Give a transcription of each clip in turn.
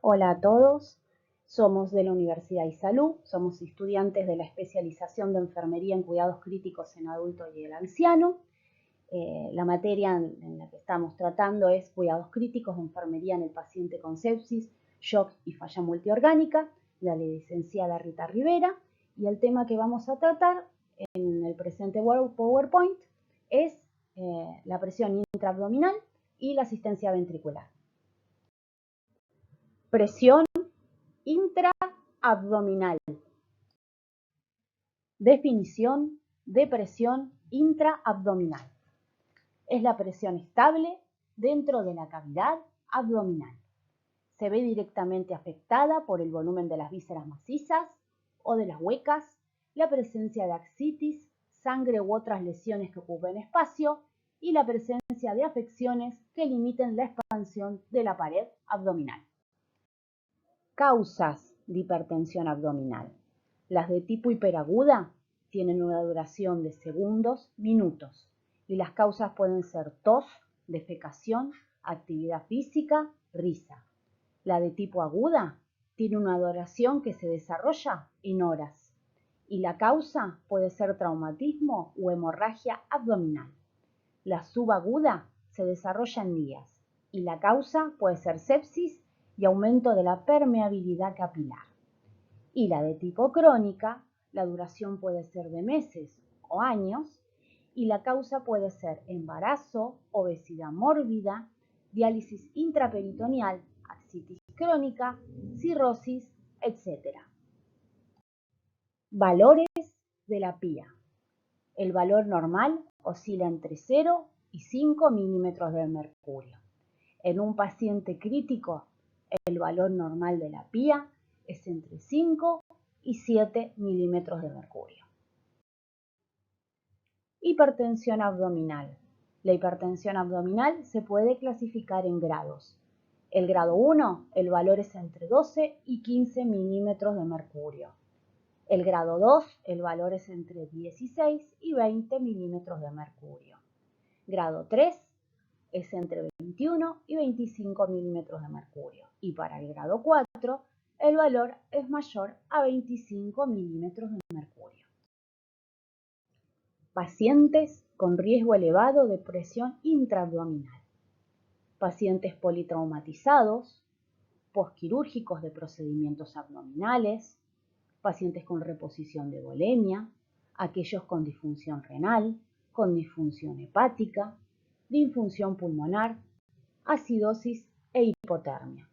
Hola a todos, somos de la Universidad ISALU, somos estudiantes de la especialización de Enfermería en Cuidados Críticos en Adulto y el Anciano. La materia en la que estamos tratando es Cuidados Críticos de Enfermería en el paciente con sepsis, shock y falla multiorgánica, de la licenciada Rita Rivera, y el tema que vamos a tratar en el presente PowerPoint es la presión intraabdominal y la asistencia ventricular. Presión intraabdominal. Definición de presión intraabdominal. Es la presión estable dentro de la cavidad abdominal. Se ve directamente afectada por el volumen de las vísceras macizas o de las huecas, la presencia de ascitis, sangre u otras lesiones que ocupen espacio y la presencia de afecciones que limiten la expansión de la pared abdominal. Causas de hipertensión abdominal. Las de tipo hiperaguda tienen una duración de segundos, minutos, y las causas pueden ser tos, defecación, actividad física, risa. La de tipo aguda tiene una duración que se desarrolla en horas, y la causa puede ser traumatismo o hemorragia abdominal. La subaguda se desarrolla en días, y la causa puede ser sepsis y aumento de la permeabilidad capilar. Y la de tipo crónica, la duración puede ser de meses o años, y la causa puede ser embarazo, obesidad mórbida, diálisis intraperitoneal, ascitis crónica, cirrosis, etc. Valores de la PIA. El valor normal oscila entre 0 y 5 milímetros de mercurio. En un paciente crítico, el valor normal de la PIA es entre 5 y 7 milímetros de mercurio. Hipertensión abdominal. La hipertensión abdominal se puede clasificar en grados. El grado 1, el valor es entre 12 y 15 milímetros de mercurio. El grado 2, el valor es entre 16 y 20 milímetros de mercurio. Grado 3 es entre 21 y 25 milímetros de mercurio. Y para el grado 4, el valor es mayor a 25 milímetros de mercurio. Pacientes con riesgo elevado de presión intraabdominal. Pacientes politraumatizados, posquirúrgicos de procedimientos abdominales, pacientes con reposición de volemia, aquellos con disfunción renal, con disfunción hepática, disfunción pulmonar, acidosis e hipotermia.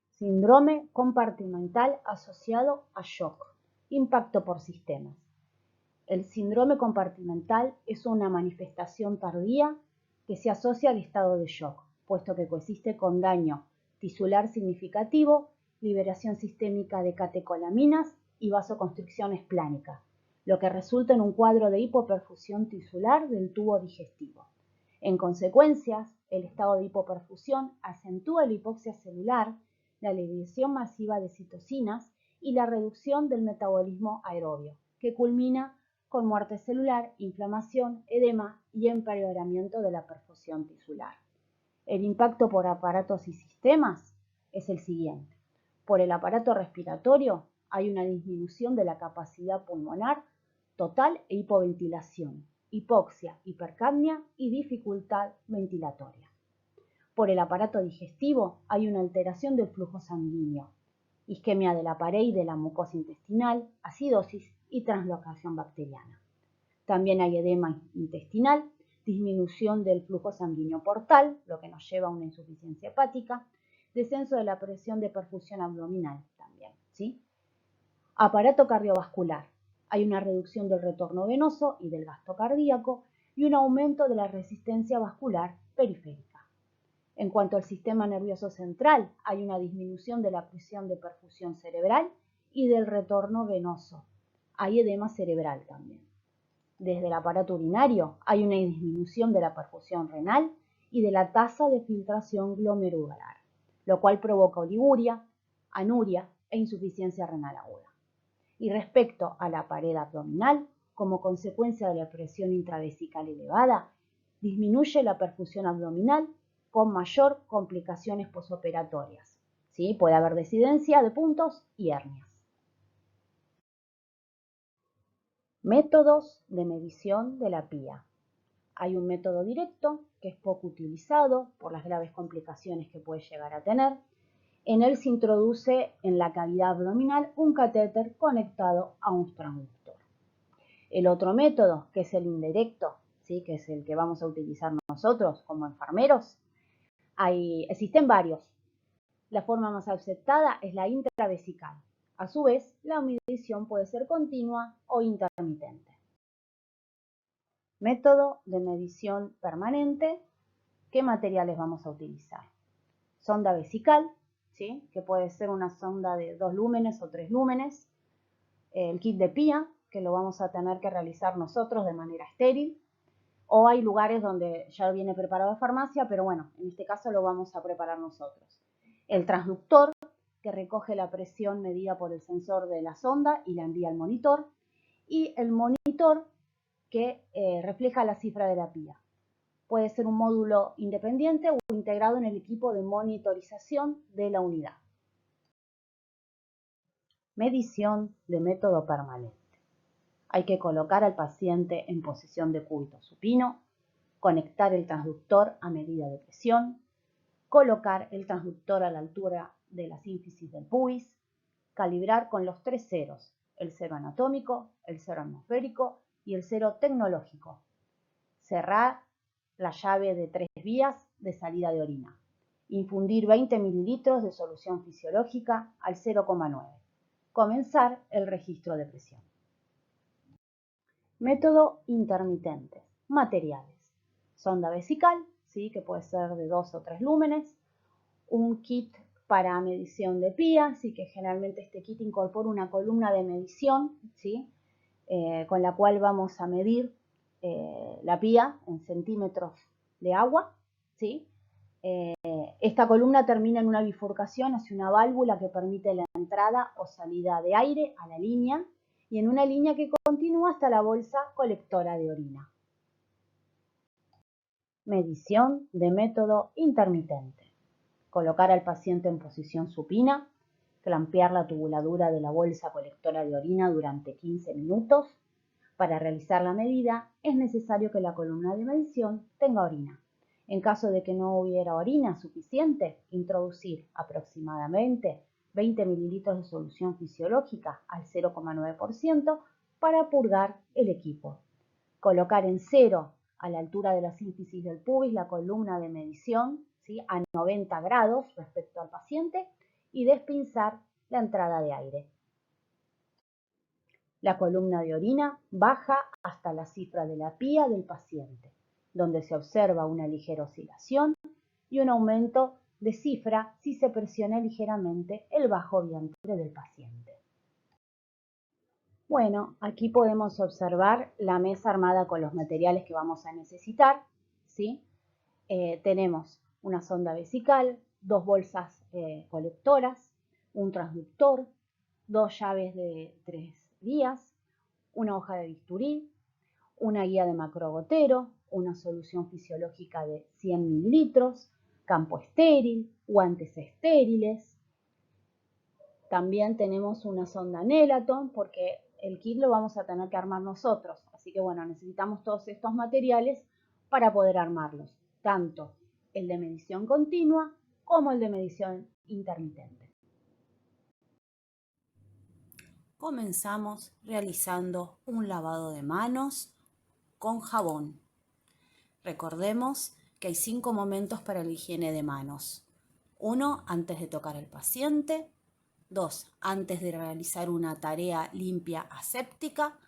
Síndrome compartimental asociado a shock, impacto por sistemas. El síndrome compartimental es una manifestación tardía que se asocia al estado de shock, puesto que coexiste con daño tisular significativo, liberación sistémica de catecolaminas y vasoconstricción esplánica, lo que resulta en un cuadro de hipoperfusión tisular del tubo digestivo. En consecuencia, el estado de hipoperfusión acentúa la hipoxia celular, la liberación masiva de citocinas y la reducción del metabolismo aerobio, que culmina con muerte celular, inflamación, edema y empeoramiento de la perfusión tisular. El impacto por aparatos y sistemas es el siguiente. Por el aparato respiratorio hay una disminución de la capacidad pulmonar total e hipoventilación, hipoxia, hipercapnia y dificultad ventilatoria. Por el aparato digestivo hay una alteración del flujo sanguíneo, isquemia de la pared y de la mucosa intestinal, acidosis y translocación bacteriana. También hay edema intestinal, disminución del flujo sanguíneo portal, lo que nos lleva a una insuficiencia hepática, descenso de la presión de perfusión abdominal también, ¿sí? Aparato cardiovascular. Hay una reducción del retorno venoso y del gasto cardíaco y un aumento de la resistencia vascular periférica. En cuanto al sistema nervioso central, hay una disminución de la presión de perfusión cerebral y del retorno venoso. Hay edema cerebral también. Desde el aparato urinario hay una disminución de la perfusión renal y de la tasa de filtración glomerular, lo cual provoca oliguria, anuria e insuficiencia renal aguda. Y respecto a la pared abdominal, como consecuencia de la presión intravesical elevada, disminuye la perfusión abdominal, con mayor complicaciones posoperatorias. ¿Sí? Puede haber desidencia de puntos y hernias. Métodos de medición de la PIA. Hay un método directo que es poco utilizado por las graves complicaciones que puede llegar a tener. En él se introduce en la cavidad abdominal un catéter conectado a un transductor. El otro método, que es el indirecto, ¿sí? Que es el que vamos a utilizar nosotros como enfermeros, existen varios. La forma más aceptada es la intravesical. A su vez, la medición puede ser continua o intermitente. Método de medición permanente. ¿Qué materiales vamos a utilizar? Sonda vesical, ¿sí? Que puede ser una sonda de 2 lúmenes o 3 lúmenes. El kit de PIA, que lo vamos a tener que realizar nosotros de manera estéril. O hay lugares donde ya viene preparado de farmacia, pero bueno, en este caso lo vamos a preparar nosotros. El transductor, que recoge la presión medida por el sensor de la sonda y la envía al monitor. Y el monitor, que refleja la cifra de la PIA. Puede ser un módulo independiente o integrado en el equipo de monitorización de la unidad. Medición de método permanente. Hay que colocar al paciente en posición de cúbito supino, conectar el transductor a medida de presión, colocar el transductor a la altura de la sínfisis del pubis, calibrar con los 3 ceros, el cero anatómico, el cero atmosférico y el cero tecnológico. Cerrar la llave de 3 vías de salida de orina. Infundir 20 mililitros de solución fisiológica al 0,9. Comenzar el registro de presión. Método intermitente. Materiales. Sonda vesical, ¿sí? Que puede ser de 2 o 3 lúmenes. Un kit para medición de PIA, ¿sí? Que generalmente este kit incorpora una columna de medición, ¿sí? Con la cual vamos a medir la PIA en centímetros de agua, ¿sí? Esta columna termina en una bifurcación hacia una válvula que permite la entrada o salida de aire a la línea y en una línea que continúa hasta la bolsa colectora de orina. Medición de método intermitente. Colocar al paciente en posición supina, clampear la tubuladura de la bolsa colectora de orina durante 15 minutos. Para realizar la medida es necesario que la columna de medición tenga orina. En caso de que no hubiera orina suficiente, introducir aproximadamente 20 mililitros de solución fisiológica al 0,9% para purgar el equipo. Colocar en cero a la altura de la sínfisis del pubis la columna de medición, ¿sí? A 90 grados respecto al paciente y despinzar la entrada de aire. La columna de orina baja hasta la cifra de la PIA del paciente, donde se observa una ligera oscilación y un aumento de cifra si se presiona ligeramente el bajo vientre del paciente. Bueno, aquí podemos observar la mesa armada con los materiales que vamos a necesitar, ¿sí? Tenemos una sonda vesical, 2 bolsas colectoras, un transductor, 2 llaves de 3 vías, una hoja de bisturí, una guía de macrogotero, una solución fisiológica de 100 mililitros, campo estéril, guantes estériles. También tenemos una sonda Nelaton porque el kit lo vamos a tener que armar nosotros. Así que bueno, necesitamos todos estos materiales para poder armarlos. Tanto el de medición continua como el de medición intermitente. Comenzamos realizando un lavado de manos con jabón. Recordemos que hay 5 momentos para la higiene de manos. 1, antes de tocar al paciente. 2, antes de realizar una tarea limpia aséptica.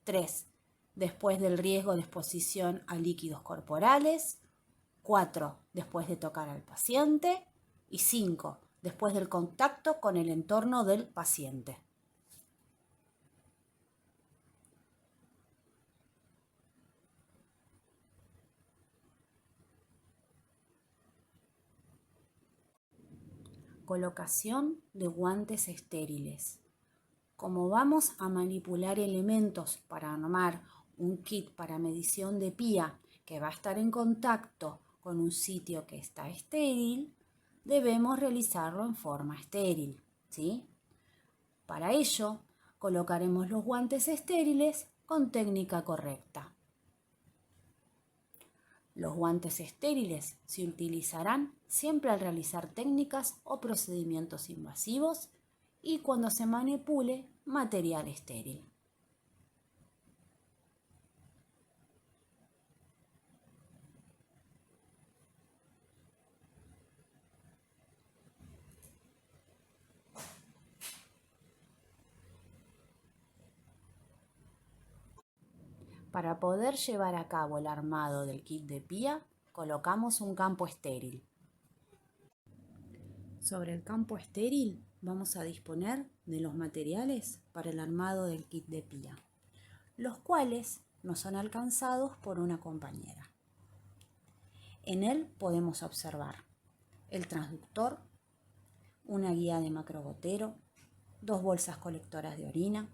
3, después del riesgo de exposición a líquidos corporales. 4, después de tocar al paciente. Y 5, después del contacto con el entorno del paciente. Colocación de guantes estériles. Como vamos a manipular elementos para armar un kit para medición de PIA que va a estar en contacto con un sitio que está estéril, debemos realizarlo en forma estéril, ¿sí? Para ello, colocaremos los guantes estériles con técnica correcta. Los guantes estériles se utilizarán siempre al realizar técnicas o procedimientos invasivos y cuando se manipule material estéril. Para poder llevar a cabo el armado del kit de PIA, colocamos un campo estéril. Sobre el campo estéril vamos a disponer de los materiales para el armado del kit de PIA, los cuales nos son alcanzados por una compañera. En él podemos observar el transductor, una guía de macrogotero, 2 bolsas colectoras de orina,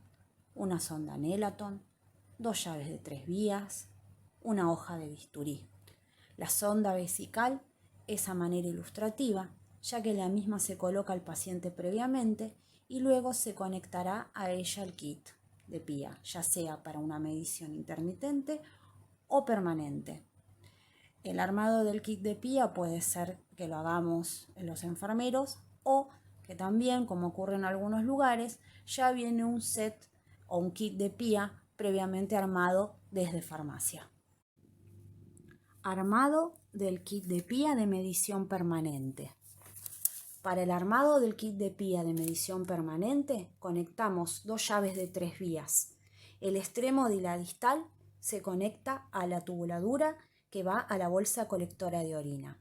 una sonda Nelaton, 2 llaves de 3 vías, una hoja de bisturí. La sonda vesical es a manera ilustrativa, ya que la misma se coloca al paciente previamente y luego se conectará a ella el kit de PIA, ya sea para una medición intermitente o permanente. El armado del kit de PIA puede ser que lo hagamos los enfermeros o que también, como ocurre en algunos lugares, ya viene un set o un kit de PIA previamente armado desde farmacia. Armado del kit de PIA de medición permanente. Para el armado del kit de PIA de medición permanente, conectamos 2 llaves de 3 vías. El extremo de la distal se conecta a la tubuladura que va a la bolsa colectora de orina.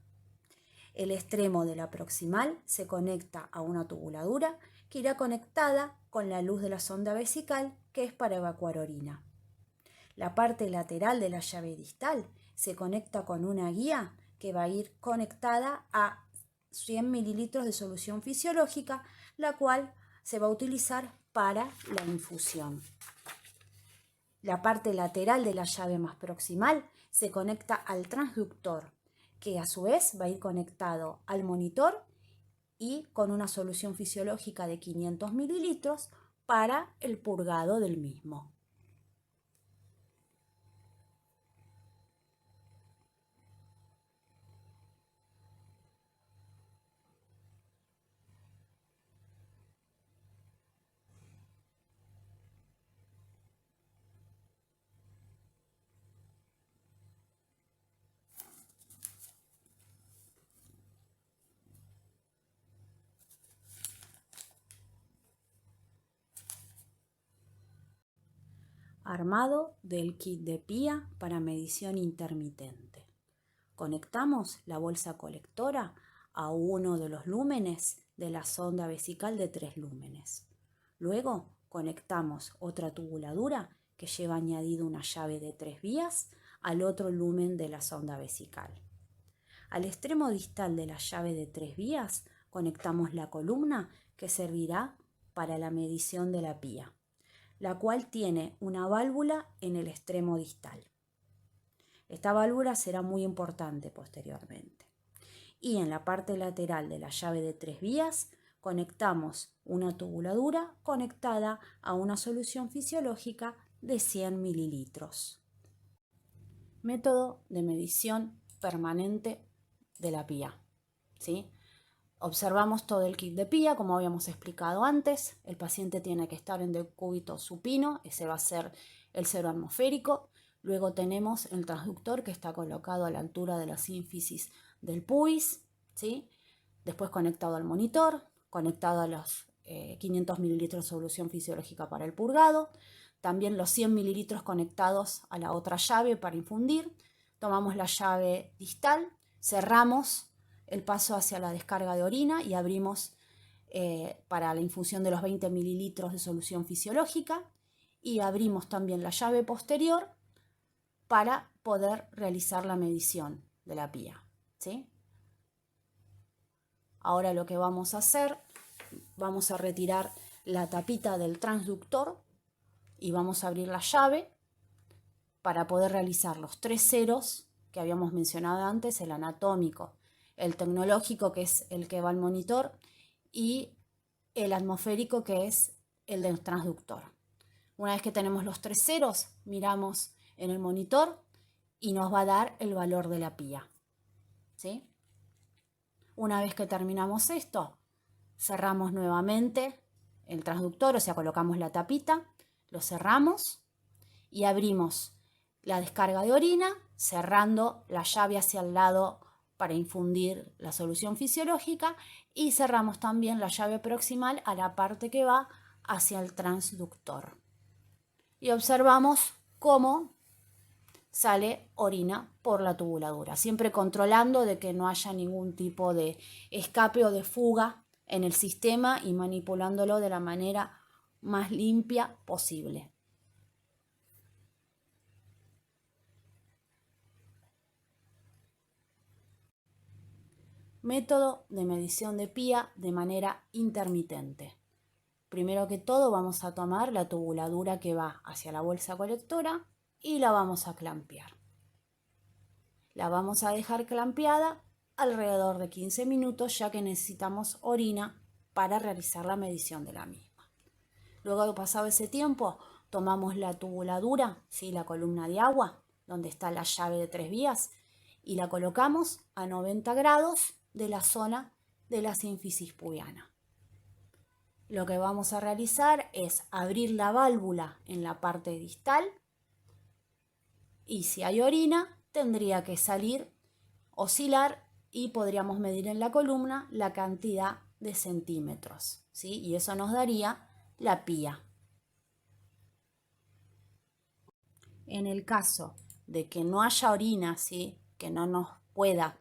El extremo de la proximal se conecta a una tubuladura que irá conectada con la luz de la sonda vesical, que es para evacuar orina. La parte lateral de la llave distal se conecta con una guía que va a ir conectada a 100 mililitros de solución fisiológica, la cual se va a utilizar para la infusión. La parte lateral de la llave más proximal se conecta al transductor, que a su vez va a ir conectado al monitor y con una solución fisiológica de 500 mililitros para el purgado del mismo. Armado del kit de PIA para medición intermitente. Conectamos la bolsa colectora a uno de los lúmenes de la sonda vesical de 3 lúmenes. Luego conectamos otra tubuladura que lleva añadido una llave de 3 vías al otro lumen de la sonda vesical. Al extremo distal de la llave de 3 vías conectamos la columna que servirá para la medición de la PIA, la cual tiene una válvula en el extremo distal. Esta válvula será muy importante posteriormente. Y en la parte lateral de la llave de 3 vías conectamos una tubuladura conectada a una solución fisiológica de 100 mililitros. Método de medición permanente de la PIA, ¿sí? Observamos todo el kit de PIA, como habíamos explicado antes. El paciente tiene que estar en decúbito supino, ese va a ser el cero atmosférico. Luego tenemos el transductor que está colocado a la altura de la sínfisis del pubis, ¿sí? Después conectado al monitor, conectado a los 500 mililitros de solución fisiológica para el purgado. También los 100 mililitros conectados a la otra llave para infundir. Tomamos la llave distal, cerramos el paso hacia la descarga de orina y abrimos para la infusión de los 20 mililitros de solución fisiológica y abrimos también la llave posterior para poder realizar la medición de la PIA, ¿sí? Ahora lo que vamos a hacer, vamos a retirar la tapita del transductor y vamos a abrir la llave para poder realizar los 3 ceros que habíamos mencionado antes, el anatómico, el tecnológico, que es el que va al monitor, y el atmosférico, que es el del transductor. Una vez que tenemos los 3 ceros, miramos en el monitor y nos va a dar el valor de la pía, ¿sí? Una vez que terminamos esto, cerramos nuevamente el transductor, o sea, colocamos la tapita, lo cerramos y abrimos la descarga de orina, cerrando la llave hacia el lado para infundir la solución fisiológica, y cerramos también la llave proximal a la parte que va hacia el transductor. Y observamos cómo sale orina por la tubuladura, siempre controlando de que no haya ningún tipo de escape o de fuga en el sistema y manipulándolo de la manera más limpia posible. Método de medición de pía de manera intermitente. Primero que todo vamos a tomar la tubuladura que va hacia la bolsa colectora y la vamos a clampear. La vamos a dejar clampeada alrededor de 15 minutos, ya que necesitamos orina para realizar la medición de la misma. Luego de pasado ese tiempo, tomamos la tubuladura, ¿sí? La columna de agua, donde está la llave de 3 vías, y la colocamos a 90 grados de la zona de la sínfisis pubiana. Lo que vamos a realizar es abrir la válvula en la parte distal, y si hay orina, tendría que salir, oscilar, y podríamos medir en la columna la cantidad de centímetros, ¿sí? Y eso nos daría la pía. En el caso de que no haya orina, ¿sí? Que no nos pueda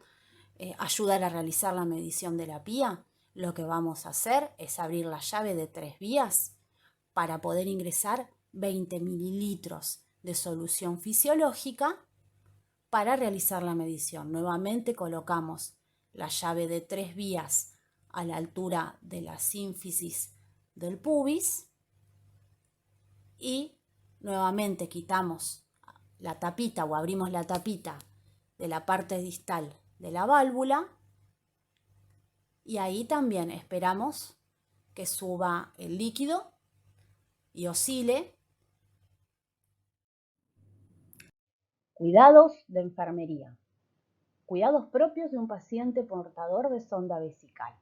ayudar a realizar la medición de la pía, lo que vamos a hacer es abrir la llave de 3 vías para poder ingresar 20 mililitros de solución fisiológica para realizar la medición. Nuevamente colocamos la llave de 3 vías a la altura de la sínfisis del pubis y nuevamente quitamos la tapita o abrimos la tapita de la parte distal de la válvula, y ahí también esperamos que suba el líquido y oscile. Cuidados de enfermería. Cuidados propios de un paciente portador de sonda vesical.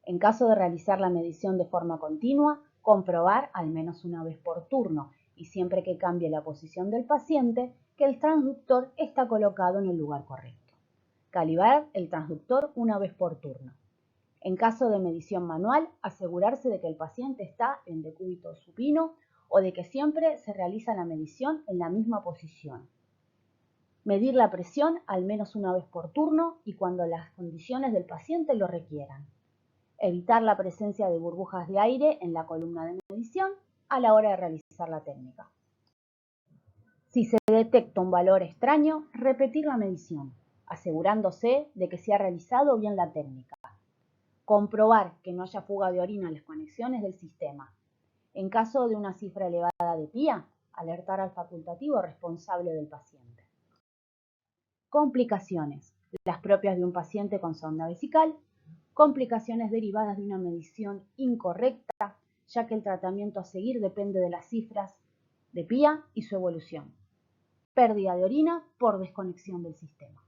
En caso de realizar la medición de forma continua, comprobar al menos una vez por turno, y siempre que cambie la posición del paciente, que el transductor está colocado en el lugar correcto. Calibrar el transductor una vez por turno. En caso de medición manual, asegurarse de que el paciente está en decúbito supino o de que siempre se realiza la medición en la misma posición. Medir la presión al menos una vez por turno y cuando las condiciones del paciente lo requieran. Evitar la presencia de burbujas de aire en la columna de medición a la hora de realizar la técnica. Si se detecta un valor extraño, repetir la medición, asegurándose de que se ha realizado bien la técnica. Comprobar que no haya fuga de orina en las conexiones del sistema. En caso de una cifra elevada de pía, alertar al facultativo responsable del paciente. Complicaciones, las propias de un paciente con sonda vesical. Complicaciones derivadas de una medición incorrecta, ya que el tratamiento a seguir depende de las cifras de pía y su evolución. Pérdida de orina por desconexión del sistema.